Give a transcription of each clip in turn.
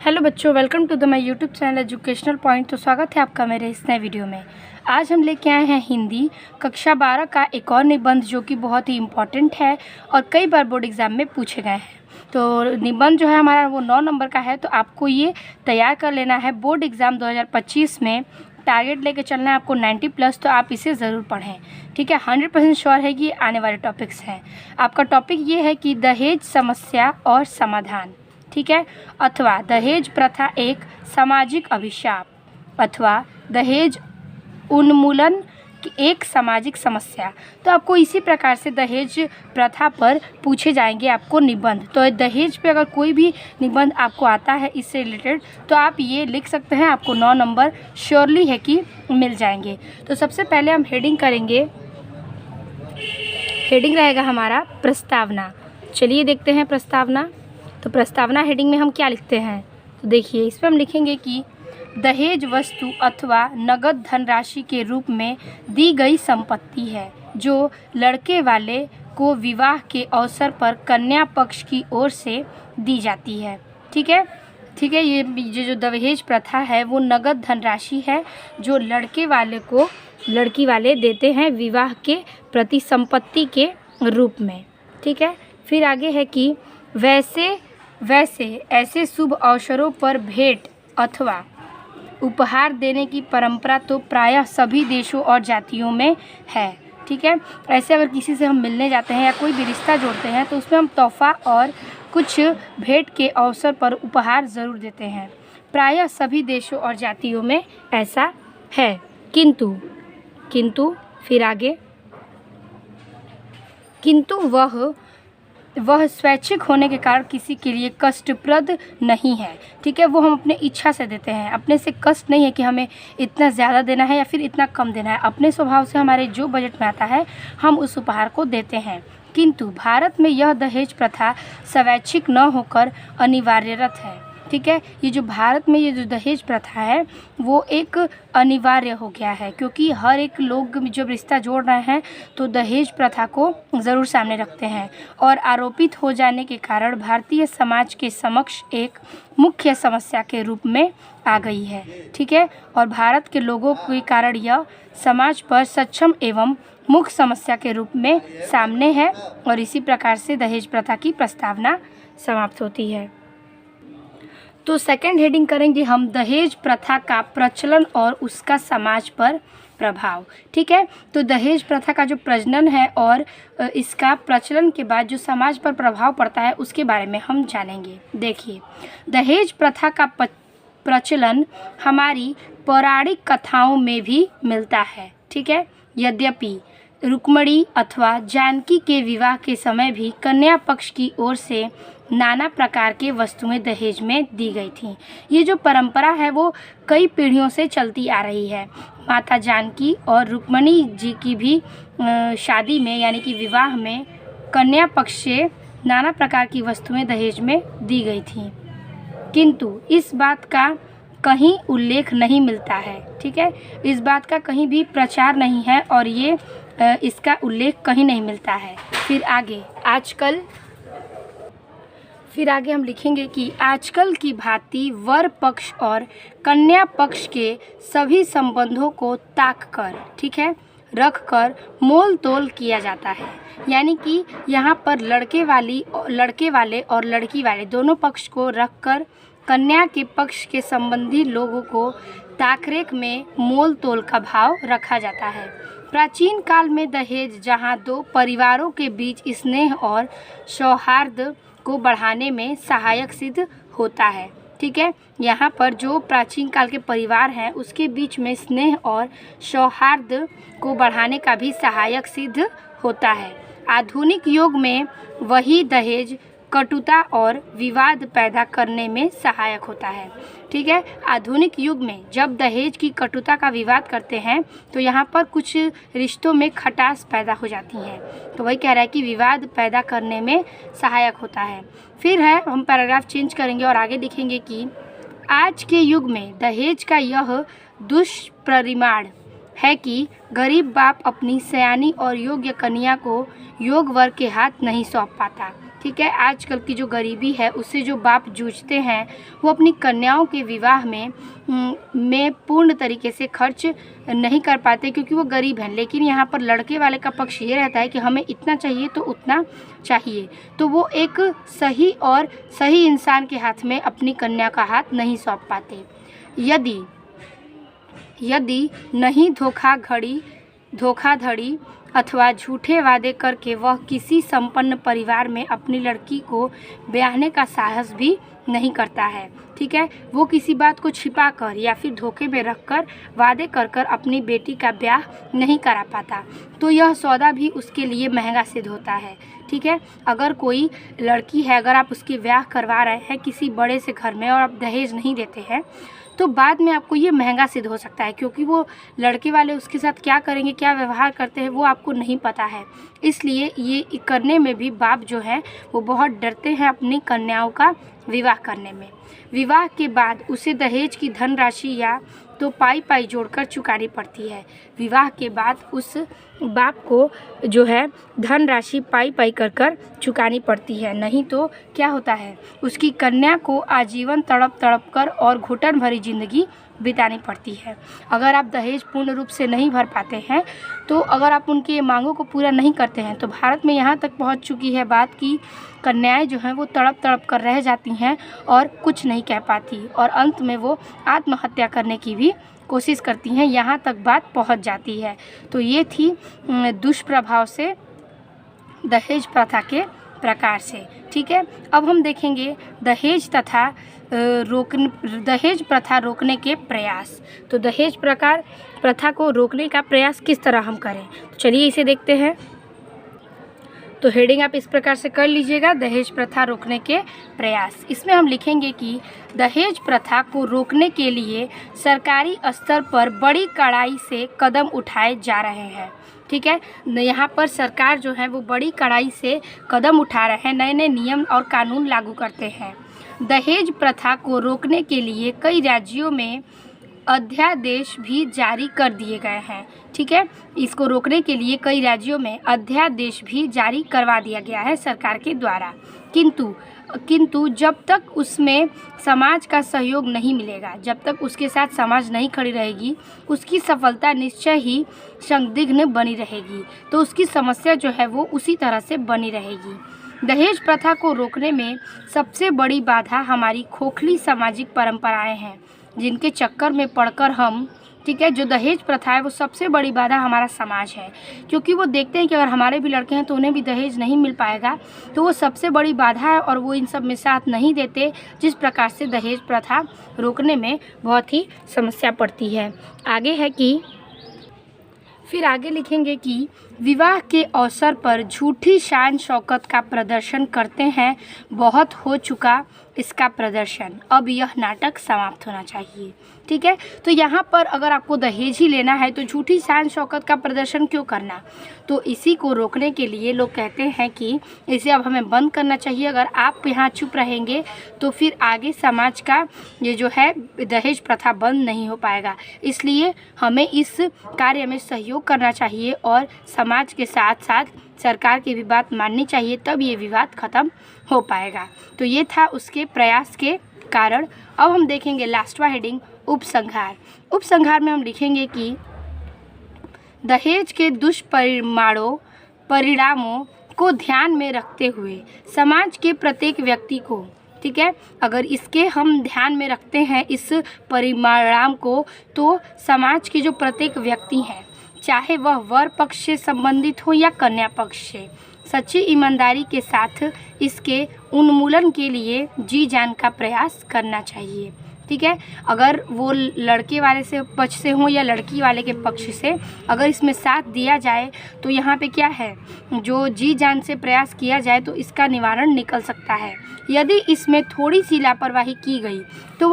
Hello बच्चों, welcome to the my YouTube channel educational point. तो स्वागत है आपका मेरे इस नए वीडियो में। आज हम लेके आए हैं हिंदी कक्षा 12 का एक और निबंध जो कि बहुत ही इम्पॉर्टेंट है और कई बार बोर्ड एग्ज़ाम में पूछे गए हैं। तो निबंध जो है हमारा वो 9 नंबर का है, तो आपको ये तैयार कर लेना है। बोर्ड एग्ज़ाम 2025 में टारगेट लेके चलना है आपको 90+, तो आप इसे ज़रूर पढ़ें। ठीक है, 100% श्योर है कि आने वाले टॉपिक्स हैं। आपका टॉपिक ये है कि दहेज समस्या और समाधान। ठीक है, अथवा दहेज प्रथा एक सामाजिक अभिशाप, अथवा दहेज उन्मूलन की एक सामाजिक समस्या। तो आपको इसी प्रकार से दहेज प्रथा पर पूछे जाएंगे आपको निबंध। तो दहेज पे अगर कोई भी निबंध आपको आता है इससे रिलेटेड तो आप ये लिख सकते हैं, आपको 9 नंबर श्योरली है कि मिल जाएंगे। तो सबसे पहले हम हेडिंग करेंगे, हेडिंग रहेगा हमारा प्रस्तावना। चलिए देखते हैं प्रस्तावना। तो प्रस्तावना हेडिंग में हम क्या लिखते हैं, तो देखिए इसमें हम लिखेंगे कि दहेज वस्तु अथवा नगद धनराशि के रूप में दी गई संपत्ति है जो लड़के वाले को विवाह के अवसर पर कन्या पक्ष की ओर से दी जाती है। ठीक है, ठीक है, ये जो दहेज प्रथा है वो नगद धनराशि है जो लड़के वाले को लड़की वाले देते हैं विवाह के प्रति संपत्ति के रूप में। ठीक है, फिर आगे है कि वैसे ऐसे शुभ अवसरों पर भेंट अथवा उपहार देने की परंपरा तो प्रायः सभी देशों और जातियों में है। ठीक है, ऐसे अगर किसी से हम मिलने जाते हैं या कोई भी रिश्ता जोड़ते हैं तो उसमें हम तोहफा और कुछ भेंट के अवसर पर उपहार ज़रूर देते हैं। प्रायः सभी देशों और जातियों में ऐसा है, किंतु फिर आगे, किंतु वह स्वैच्छिक होने के कारण किसी के लिए कष्टप्रद नहीं है। ठीक है, वो हम अपने इच्छा से देते हैं, अपने से कष्ट नहीं है कि हमें इतना ज़्यादा देना है या फिर इतना कम देना है। अपने स्वभाव से हमारे जो बजट में आता है हम उस उपहार को देते हैं। किंतु भारत में यह दहेज प्रथा स्वैच्छिक न होकर अनिवार्यरत है। ठीक है, ये जो भारत में ये जो दहेज प्रथा है वो एक अनिवार्य हो गया है, क्योंकि हर एक लोग जब रिश्ता जोड़ रहे हैं तो दहेज प्रथा को ज़रूर सामने रखते हैं और आरोपित हो जाने के कारण भारतीय समाज के समक्ष एक मुख्य समस्या के रूप में आ गई है। ठीक है, और भारत के लोगों के कारण यह समाज पर सक्षम एवं मुख्य समस्या के रूप में सामने है और इसी प्रकार से दहेज प्रथा की प्रस्तावना समाप्त होती है। तो सेकंड हेडिंग करेंगे हम दहेज प्रथा का प्रचलन और उसका समाज पर प्रभाव। ठीक है, तो दहेज प्रथा का जो प्रचलन है और इसका प्रचलन के बाद जो समाज पर प्रभाव पड़ता है उसके बारे में हम जानेंगे। देखिए, दहेज प्रथा का प्रचलन हमारी पौराणिक कथाओं में भी मिलता है। ठीक है, यद्यपि रुक्मिणी अथवा जानकी के विवाह के समय भी कन्या पक्ष की ओर से नाना प्रकार के वस्तुएं दहेज में दी गई थीं। ये जो परंपरा है वो कई पीढ़ियों से चलती आ रही है। माता जानकी और रुक्मिणी जी की भी शादी में यानी कि विवाह में कन्या पक्ष से नाना प्रकार की वस्तुएं दहेज में दी गई थीं, किंतु इस बात का कहीं उल्लेख नहीं मिलता है। ठीक है, इस बात का कहीं भी प्रचार नहीं है और ये इसका उल्लेख कहीं नहीं मिलता है। फिर आगे हम लिखेंगे कि आजकल की भांति वर पक्ष और कन्या पक्ष के सभी संबंधों को ताक कर, ठीक है, रख कर मोल तोल किया जाता है। यानी कि यहाँ पर लड़के वाले और लड़की वाले दोनों पक्ष को रख कर कन्या के पक्ष के संबंधी लोगों को ताकरेक में मोल तोल का भाव रखा जाता है। प्राचीन काल में दहेज जहाँ दो परिवारों के बीच स्नेह और सौहार्द को बढ़ाने में सहायक सिद्ध होता है। ठीक है, यहाँ पर जो प्राचीन काल के परिवार हैं उसके बीच में स्नेह और सौहार्द को बढ़ाने का भी सहायक सिद्ध होता है। आधुनिक युग में वही दहेज कटुता और विवाद पैदा करने में सहायक होता है। ठीक है, आधुनिक युग में जब दहेज की कटुता का विवाद करते हैं तो यहाँ पर कुछ रिश्तों में खटास पैदा हो जाती है। तो वही कह रहा है कि विवाद पैदा करने में सहायक होता है। फिर है, हम पैराग्राफ चेंज करेंगे और आगे लिखेंगे कि आज के युग में दहेज का यह दुष्परिणाम है कि गरीब बाप अपनी सयानी और योग्य कन्या को योग वर के हाथ नहीं सौंप पाता। ठीक है। आजकल की जो गरीबी है उससे जो बाप जूझते हैं वो अपनी कन्याओं के विवाह में पूर्ण तरीके से खर्च नहीं कर पाते क्योंकि वो गरीब हैं। लेकिन यहाँ पर लड़के वाले का पक्ष ये रहता है कि हमें इतना चाहिए तो उतना चाहिए, तो वो एक सही इंसान के हाथ में अपनी कन्या का हाथ नहीं सौंप पाते। यदि नहीं धोखाधड़ी अथवा झूठे वादे करके वह किसी संपन्न परिवार में अपनी लड़की को ब्याहने का साहस भी नहीं करता है, ठीक है, वो किसी बात को छिपा कर या फिर धोखे में रखकर वादे कर अपनी बेटी का ब्याह नहीं करा पाता, तो यह सौदा भी उसके लिए महंगा सिद्ध होता है, ठीक है। अगर कोई लड़की है, अगर आप उसकी ब्याह करवा रहे हैं किसी बड़े से घर में और आप दहेज नहीं देते हैं तो बाद में आपको ये महंगा सिद्ध हो सकता है, क्योंकि वो लड़के वाले उसके साथ क्या करेंगे, क्या व्यवहार करते हैं वो आपको नहीं पता है। इसलिए ये करने में भी बाप जो है वो बहुत डरते हैं अपनी कन्याओं का विवाह करने में। विवाह के बाद उसे दहेज की धनराशि या तो पाई जोड़कर चुकानी पड़ती है। विवाह के बाद उस बाप को जो है धनराशि पाई कर चुकानी पड़ती है, नहीं तो क्या होता है उसकी कन्या को आजीवन तड़प कर और घुटन भरी जिंदगी बितानी पड़ती है। अगर आप दहेज पूर्ण रूप से नहीं भर पाते हैं, तो अगर आप उनकी मांगों को पूरा नहीं करते हैं, तो भारत में यहाँ तक पहुँच चुकी है बात कि कन्याएं जो हैं वो तड़प कर रह जाती हैं और कुछ नहीं कह पाती और अंत में वो आत्महत्या करने की भी कोशिश करती हैं, यहाँ तक बात पहुँच जाती है। तो ये थी दुष्प्रभाव से दहेज प्रथा के प्रकार से, ठीक है। अब हम देखेंगे दहेज प्रथा रोकने के प्रयास। तो दहेज प्रथा को रोकने का प्रयास किस तरह हम करें, तो चलिए इसे देखते हैं। तो हेडिंग आप इस प्रकार से कर लीजिएगा, दहेज प्रथा रोकने के प्रयास। इसमें हम लिखेंगे कि दहेज प्रथा को रोकने के लिए सरकारी स्तर पर बड़ी कड़ाई से कदम उठाए जा रहे हैं, ठीक है। यहाँ पर सरकार जो है वो बड़ी कड़ाई से कदम उठा रहे हैं, नए नियम और कानून लागू करते हैं। दहेज प्रथा को रोकने के लिए कई राज्यों में अध्यादेश भी जारी कर दिए गए हैं, ठीक है। इसको रोकने के लिए कई राज्यों में अध्यादेश भी जारी करवा दिया गया है सरकार के द्वारा, किंतु जब तक उसमें समाज का सहयोग नहीं मिलेगा, जब तक उसके साथ समाज नहीं खड़ी रहेगी, उसकी सफलता निश्चय ही संदिग्ध बनी रहेगी, तो उसकी समस्या जो है वो उसी तरह से बनी रहेगी। दहेज प्रथा को रोकने में सबसे बड़ी बाधा हमारी खोखली सामाजिक परंपराएं हैं, जिनके चक्कर में पड़कर हम, ठीक है, जो दहेज प्रथा है वो सबसे बड़ी बाधा हमारा समाज है, क्योंकि वो देखते हैं कि अगर हमारे भी लड़के हैं तो उन्हें भी दहेज नहीं मिल पाएगा, तो वो सबसे बड़ी बाधा है और वो इन सब में साथ नहीं देते, जिस प्रकार से दहेज प्रथा रोकने में बहुत ही समस्या पड़ती है। फिर आगे लिखेंगे कि विवाह के अवसर पर झूठी शान शौकत का प्रदर्शन करते हैं, बहुत हो चुका इसका प्रदर्शन, अब यह नाटक समाप्त होना चाहिए, ठीक है। तो यहाँ पर अगर आपको दहेज ही लेना है तो झूठी शान शौकत का प्रदर्शन क्यों करना, तो इसी को रोकने के लिए लोग कहते हैं कि इसे अब हमें बंद करना चाहिए। अगर आप यहाँ चुप रहेंगे तो फिर आगे समाज का ये जो है दहेज प्रथा बंद नहीं हो पाएगा, इसलिए हमें इस कार्य में सहयोग करना चाहिए और समाज के साथ साथ सरकार की भी बात माननी चाहिए, तब ये विवाद खत्म हो पाएगा। तो ये था उसके प्रयास के कारण। अब हम देखेंगे लास्टवा हेडिंग उपसंहार में हम लिखेंगे कि दहेज के दुष्परिणामों को ध्यान में रखते हुए समाज के प्रत्येक व्यक्ति को, ठीक है, अगर इसके हम ध्यान में रखते हैं इस परिणाम को, तो समाज के जो प्रत्येक व्यक्ति हैं, चाहे वह वर पक्ष से संबंधित हो या कन्या पक्ष से, सच्ची ईमानदारी के साथ इसके उन्मूलन के लिए जी जान का प्रयास करना चाहिए, ठीक है। अगर वो लड़के वाले से पक्ष से हो या लड़की वाले के पक्ष से, अगर इसमें साथ दिया जाए तो यहाँ पे क्या है, जो जी जान से प्रयास किया जाए तो इसका निवारण निकल सकता है। यदि इसमें थोड़ी सी लापरवाही की गई तो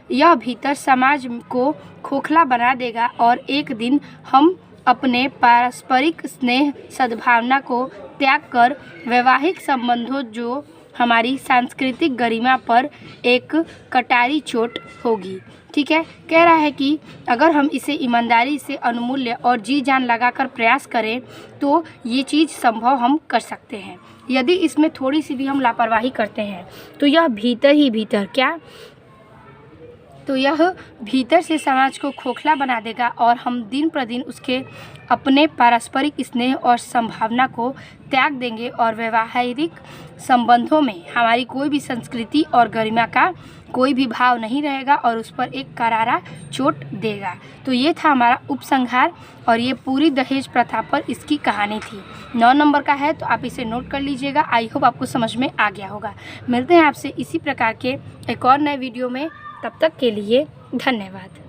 यह भीतर समाज को खोखला बना देगा और एक दिन हम अपने पारस्परिक स्नेह सद्भावना को त्याग कर वैवाहिक संबंधों जो हमारी सांस्कृतिक गरिमा पर एक कटारी चोट होगी। ठीक है, कह रहा है कि अगर हम इसे ईमानदारी से, अनमूल्य और जी जान लगाकर प्रयास करें तो ये चीज़ संभव हम कर सकते हैं। यदि इसमें थोड़ी सी भी हम लापरवाही करते हैं तो यह भीतर ही भीतर यह भीतर से समाज को खोखला बना देगा और हम दिन प्रतिदिन उसके अपने पारस्परिक स्नेह और संभावना को त्याग देंगे और वैवाहिक संबंधों में हमारी कोई भी संस्कृति और गरिमा का कोई भी भाव नहीं रहेगा और उस पर एक करारा चोट देगा। तो ये था हमारा उपसंहार और ये पूरी दहेज प्रथा पर इसकी कहानी थी। 9 नंबर का है तो आप इसे नोट कर लीजिएगा। आई होप आपको समझ में आ गया होगा। मिलते हैं आपसे इसी प्रकार के एक और नए वीडियो में, तब तक के लिए धन्यवाद।